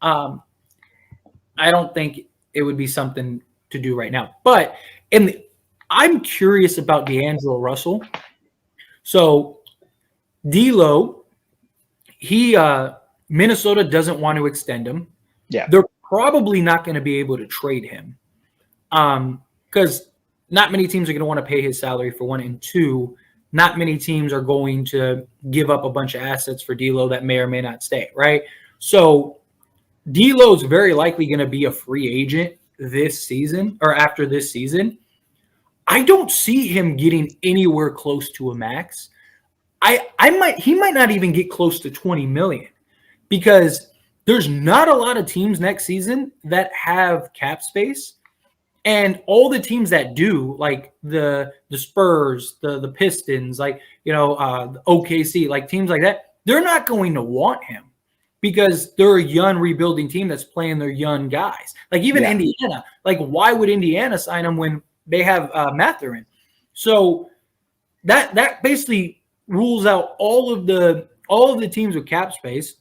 Um, I don't think it would be something to do right now. But I'm curious about D'Angelo Russell. So D'Lo, he Minnesota doesn't want to extend him. Yeah. They're probably not going to be able to trade him because not many teams are going to want to pay his salary for one, and two, not many teams are going to give up a bunch of assets for D'Lo that may or may not stay, right? So D'Lo is very likely going to be a free agent this season or after this season. I don't see him getting anywhere close to a max. He might not even get close to 20 million because there's not a lot of teams next season that have cap space. And all the teams that do, like the Spurs, the Pistons, like the OKC, like teams like that, they're not going to want him because they're a young rebuilding team that's playing their young guys. Like even Indiana, like why would Indiana sign him when they have Mathurin? So that basically rules out all of the teams with cap space,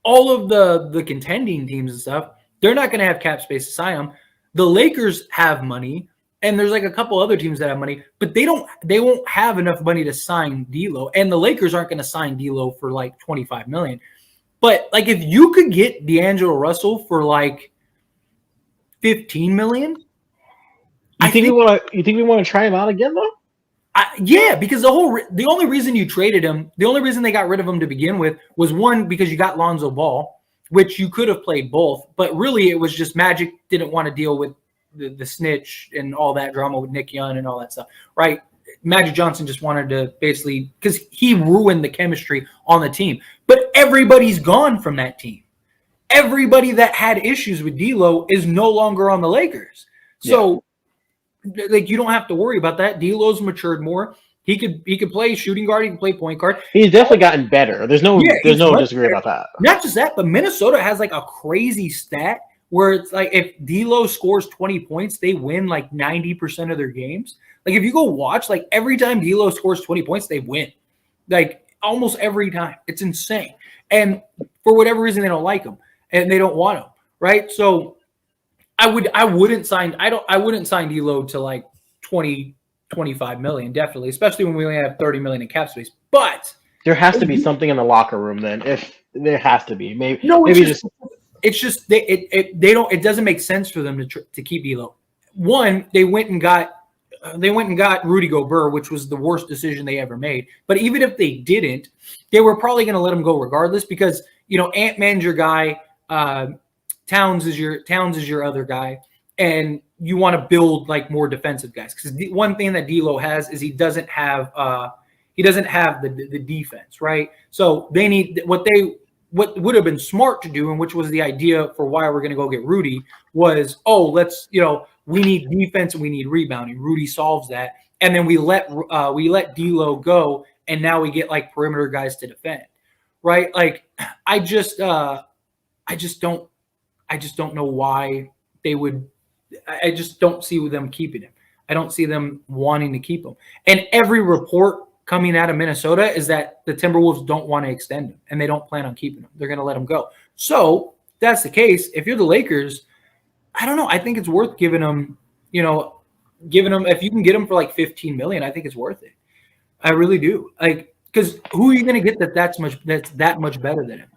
all of the contending teams and stuff. They're not going to have cap space to sign him. The Lakers have money, and there's like a couple other teams that have money, but they won't have enough money to sign D'Lo, and the Lakers aren't going to sign D'Lo for like 25 million. But like if you could get D'Angelo Russell for like 15 million, you think we want to try him out again though? Yeah, because the only reason you traded him, the only reason they got rid of him to begin with was one, because you got Lonzo Ball, which you could have played both, but really it was just Magic didn't want to deal with the snitch and all that drama with Nick Young and all that stuff, right? Magic Johnson just wanted to basically, because he ruined the chemistry on the team, but everybody's gone from that team. Everybody that had issues with D'Lo is no longer on the Lakers. So like you don't have to worry about that. D'Lo's matured more. He could play shooting guard. He can play point guard. He's definitely gotten better. There's no disagreement about that. Not just that, but Minnesota has like a crazy stat where it's like if D'Lo scores 20 points, they win like 90% of their games. Like if you go watch, like every time D'Lo scores 20 points, they win. Like almost every time. It's insane. And for whatever reason, they don't like him and they don't want him, right? So I wouldn't sign D'Lo to like 20, 25 million, definitely, especially when we only have 30 million in cap space. But there has to be something in the locker room then. If there has to be, maybe it doesn't make sense for them to keep D'Lo. One, they went and got Rudy Gobert, which was the worst decision they ever made. But even if they didn't, they were probably going to let him go regardless because Ant-Man's your guy. Towns is your other guy, and you want to build like more defensive guys because the one thing that D'Lo has is he doesn't have the defense, right? So they need what would have been smart to do, and which was the idea for why we're going to go get Rudy was we need defense and we need rebounding. Rudy solves that, and then we let D'Lo go, and now we get like perimeter guys to defend, right? Like I just don't know why they would. I just don't see them keeping him. I don't see them wanting to keep him. And every report coming out of Minnesota is that the Timberwolves don't want to extend him and they don't plan on keeping him. They're going to let him go. So if that's the case, if you're the Lakers, I don't know. I think it's worth giving him, if you can get him for like 15 million, I think it's worth it. I really do. Like, because who are you going to get that's that much better than him?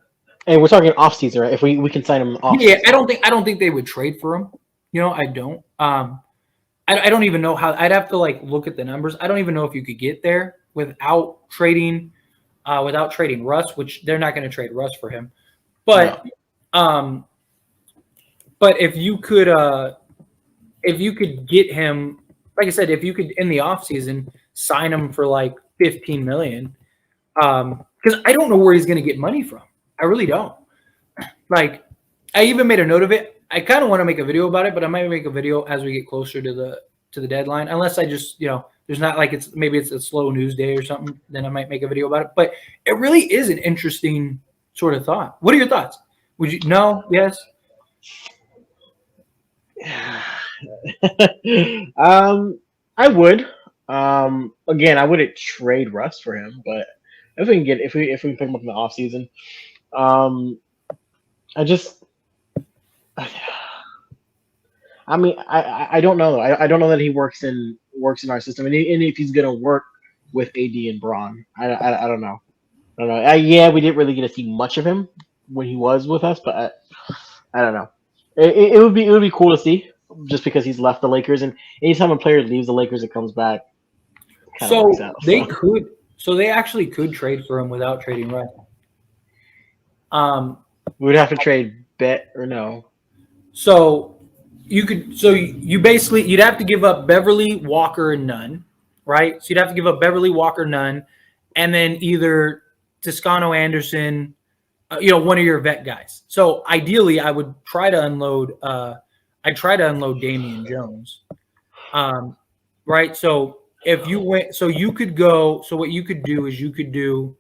And we're talking off season, right? If we can sign him off. Yeah, I don't think they would trade for him. I don't. I don't even know how. I'd have to like look at the numbers. I don't even know if you could get there without trading Russ, which they're not going to trade Russ for him. But but if you could get him, like I said, if you could in the offseason sign him for like 15 million, because I don't know where he's going to get money from. I really don't. Like, I even made a note of it. I kind of want to make a video about it, but I might make a video as we get closer to the deadline. Unless I just, there's not like it's a slow news day or something, then I might make a video about it. But it really is an interesting sort of thought. What are your thoughts? Would you no? Yes? I would. Again, I wouldn't trade Russ for him, but if we can pick him up in the offseason, I just I mean, I don't know. I don't know that he works in our system, and if he's gonna work with AD and Braun, I don't know. I don't know. Yeah, we didn't really get to see much of him when he was with us, but I don't know. It would be cool to see just because he's left the Lakers, and anytime a player leaves the Lakers and comes back, kind of So works out. they could. So they actually could trade for him without trading Russ. We would have to trade Bet or no. So you could. So you basically you'd have to give up Beverly, Walker, and Nunn, right? So you'd have to give up Beverly, Walker, Nunn, and then either Toscano Anderson, one of your vet guys. So ideally, I would try to unload. I'd try to unload Damian Jones, right? So if you went, so you could go. So what you could do is you could do.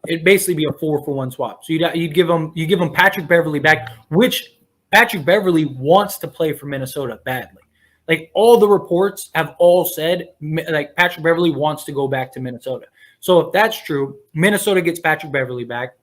It'd basically be a 4-for-1 swap. So you give him Patrick Beverly back, which Patrick Beverly wants to play for Minnesota badly. Like all the reports have all said, like Patrick Beverly wants to go back to Minnesota. So if that's true, Minnesota gets Patrick Beverly back.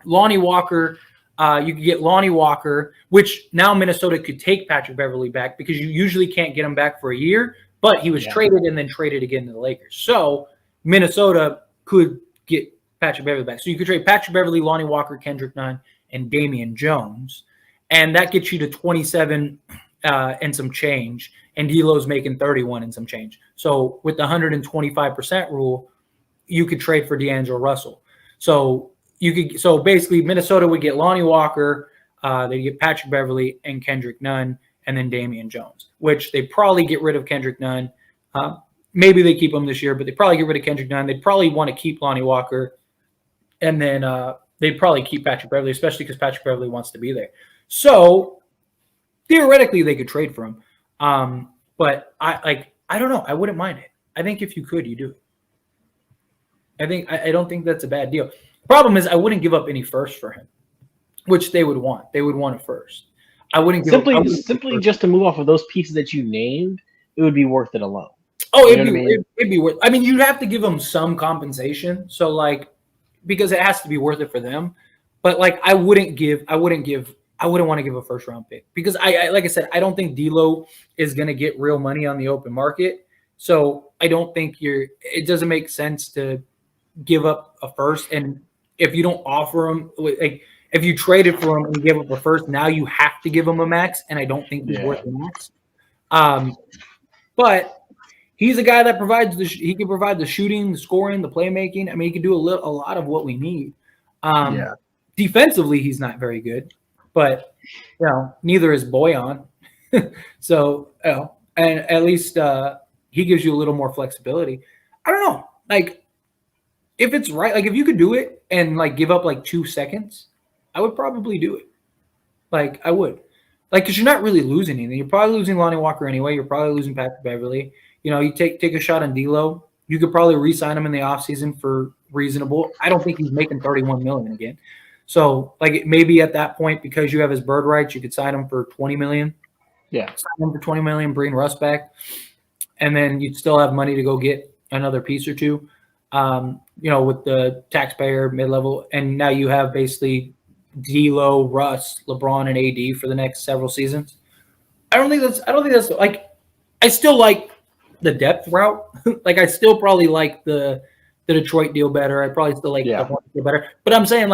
Lonnie Walker, you could get Lonnie Walker, which now Minnesota could take Patrick Beverly back because you usually can't get him back for a year, but he was traded and then traded again to the Lakers. So Minnesota could get Patrick Beverly back. So you could trade Patrick Beverly, Lonnie Walker, Kendrick Nunn, and Damian Jones. And that gets you to 27 and some change. And D'Lo's making 31 and some change. So with the 125% rule, you could trade for D'Angelo Russell. So basically Minnesota would get Lonnie Walker, they get Patrick Beverly and Kendrick Nunn, and then Damian Jones, which they probably get rid of Kendrick Nunn. Maybe they keep him this year, but they probably get rid of Kendrick Nunn. They'd probably want to keep Lonnie Walker, and then they'd probably keep Patrick Beverly, especially because Patrick Beverly wants to be there. So theoretically, they could trade for him. But I don't know. I wouldn't mind it. I think if you could, you do it. I don't think that's a bad deal. Problem is, I wouldn't give up any first for him, which they would want. They would want a first. I wouldn't give simply just to move off of those pieces that you named. It would be worth it alone. Oh, it'd be worth. I mean, you'd have to give them some compensation. So because it has to be worth it for them. But I wouldn't want to give a first round pick because I like I said, I don't think D'Lo is going to get real money on the open market. So I don't think it doesn't make sense to give up a first. And if you don't offer him, if you traded for him and you give up a first, now you have to give him a max. And I don't think he's worth the max. But he's a guy that he can provide the shooting, the scoring, the playmaking. I mean, he can do a lot of what we need. Defensively, he's not very good, but neither is Boyan. So, and at least he gives you a little more flexibility. I don't know, if it's right, if you could do it and give up 2 seconds, I would probably do it. I would, because you're not really losing anything. You're probably losing Lonnie Walker anyway. You're probably losing Patrick Beverly. You take a shot on D'Lo. You could probably re-sign him in the offseason for reasonable. I don't think he's making $31 million again. So, maybe at that point, because you have his bird rights, you could sign him for $20 million. Yeah. Sign him for $20 million, bring Russ back, and then you'd still have money to go get another piece or two, with the taxpayer mid-level. And now you have basically D'Lo, Russ, LeBron, and AD for the next several seasons. I don't think that's I still like the depth route. I still probably like the Detroit deal better. I probably still like the Hornets deal better. But I'm saying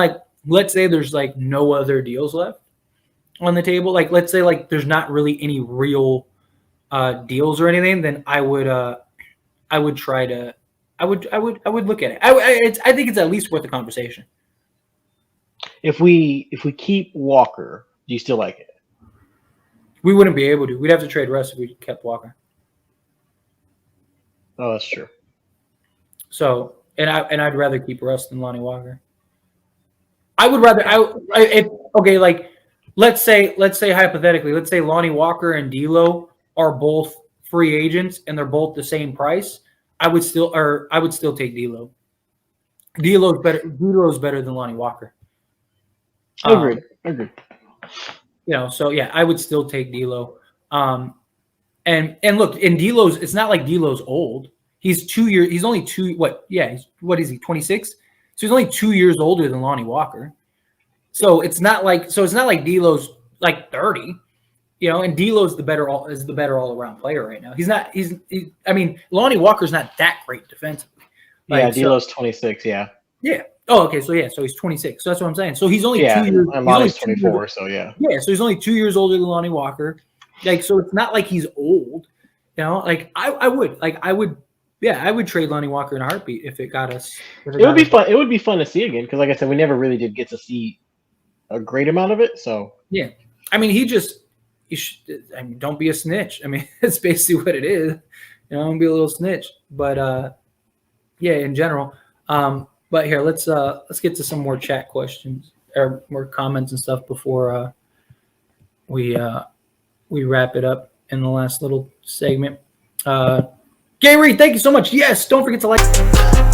let's say there's no other deals left on the table. Let's say there's not really any real deals or anything, then I would try to I would look at it. I think it's at least worth a conversation. If we keep Walker, do you still like it? We wouldn't be able to. We'd have to trade Russ if we kept Walker. Oh, that's true. So, I'd rather keep Russ than Lonnie Walker. I would rather. Let's say hypothetically, let's say Lonnie Walker and D'Lo are both free agents and they're both the same price. I would still take D'Lo. D'Lo's better than Lonnie Walker. Agreed. So yeah, I would still take D'Lo. And look, in D'Lo's, it's not like D'Lo's old. He's 2 years. He's only two. What is he? 26. So he's only 2 years older than Lonnie Walker. So it's not like D'Lo's like 30. You know, and D'Lo's the better all around player right now. I mean, Lonnie Walker's not that great defensively. Yeah, Like, D'Lo's 26. Yeah. Yeah. Oh, okay. So he's 26. So that's what I'm saying. So he's only Yeah, 2 years. and He's only Lonnie's 2 years 24. So yeah. Yeah, so he's only 2 years older than Lonnie Walker. Like, so it's not like he's old. You know, like I would trade Lonnie Walker in a heartbeat if it got us. It would be fun. It would be fun to see again because, like I said, we never really did get to see a great amount of it. So yeah, I mean, don't be a snitch. I mean, it's basically what it is. You know, don't be a little snitch. But yeah, in general. But here, let's get to some more chat questions or more comments and stuff before we wrap it up in the last little segment. Gary, thank you so much. Yes, don't forget to like.